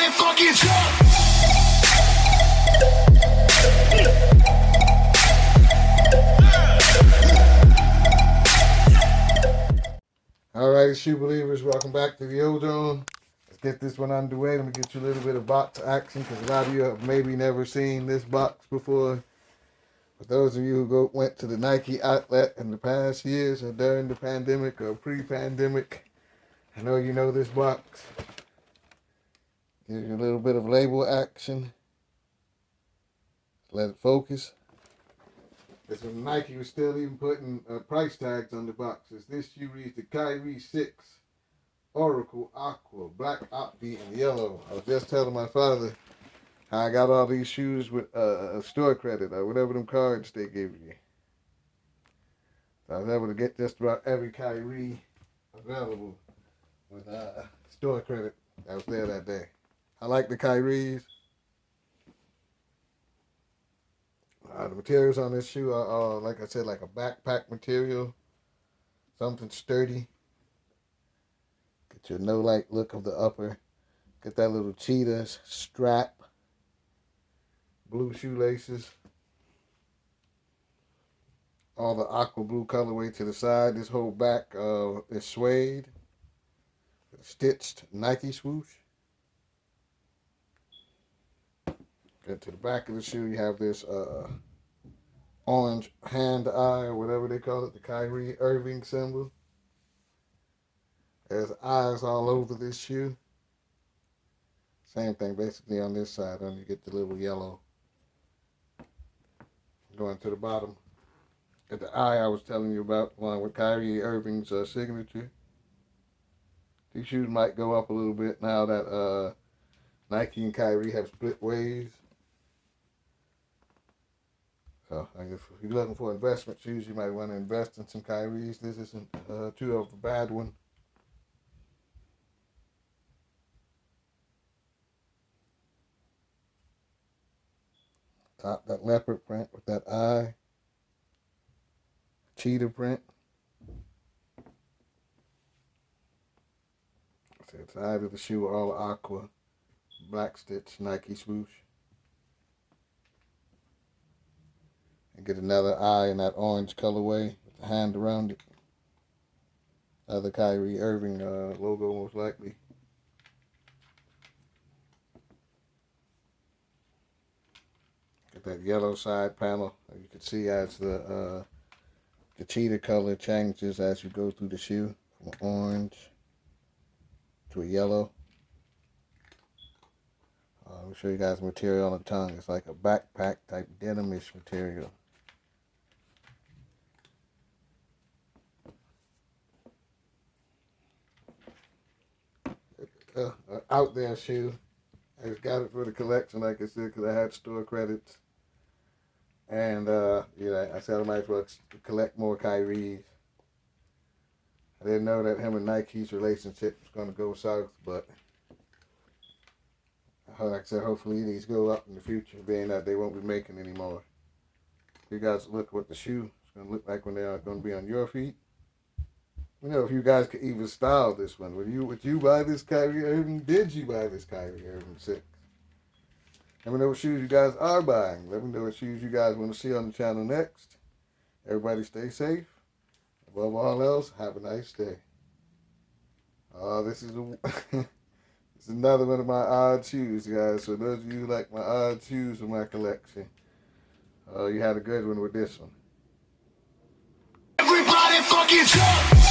Everybody fucking jump! Alright, shoe believers, welcome back to the Ozone. Let's get this one underway. Let me get you a little bit of box action because a lot of you have maybe never seen this box before. For those of you who went to the Nike outlet in the past years or during the pandemic or pre-pandemic, I know you know this box. Give you a little bit of label action. Let it focus. This when Nike was still even putting price tags on the boxes. This shoe reads the Kyrie 6 Oracle Aqua, black opti and yellow. I was just telling my father how I got all these shoes with a store credit or whatever them cards they give you. So I was able to get just about every Kyrie available with store credit that was there that day. I like the Kyries. The materials on this shoe are, like I said, like a backpack material. Something sturdy. Get your no-light look of the upper. Get that little cheetah strap. Blue shoelaces. All the aqua blue colorway to the side. This whole back is suede. Stitched Nike swoosh. Get to the back of the shoe, you have this orange hand eye or whatever they call it, the Kyrie Irving symbol. There's eyes all over this shoe. Same thing basically on this side, only you get the little yellow. Going to the bottom. At the eye I was telling you about, one with Kyrie Irving's signature. These shoes might go up a little bit now that Nike and Kyrie have split ways. So if you're looking for investment shoes, you might want to invest in some Kyries. This isn't too of a bad one. Top, that leopard print with that eye. Cheetah print. The side of the shoe all aqua. Black stitch Nike swoosh. And get another eye in that orange colorway with the hand around it. Other Kyrie Irving logo most likely. Get that yellow side panel. You can see as the cheetah color changes as you go through the shoe from orange to a yellow. Let me show you guys the material on the tongue. It's like a backpack type denimish material. Out there shoe. I just got it for the collection, like I said, because I had store credits. And I said I might as well collect more Kyries. I didn't know that him and Nike's relationship was going to go south, but like I said, hopefully these go up in the future, being that they won't be making anymore. You guys look what the shoe is going to look like when they are going to be on your feet. You know, if you guys could even style this one. Would you buy this Kyrie Irving? Did you buy this Kyrie Irving 6? Let me know what shoes you guys are buying. Let me know what shoes you guys want to see on the channel next. Everybody stay safe. Above all else, have a nice day. This is this is another one of my odd shoes, guys. So those of you who like my odd shoes in my collection, you had a good one with this one. Everybody fucking jump!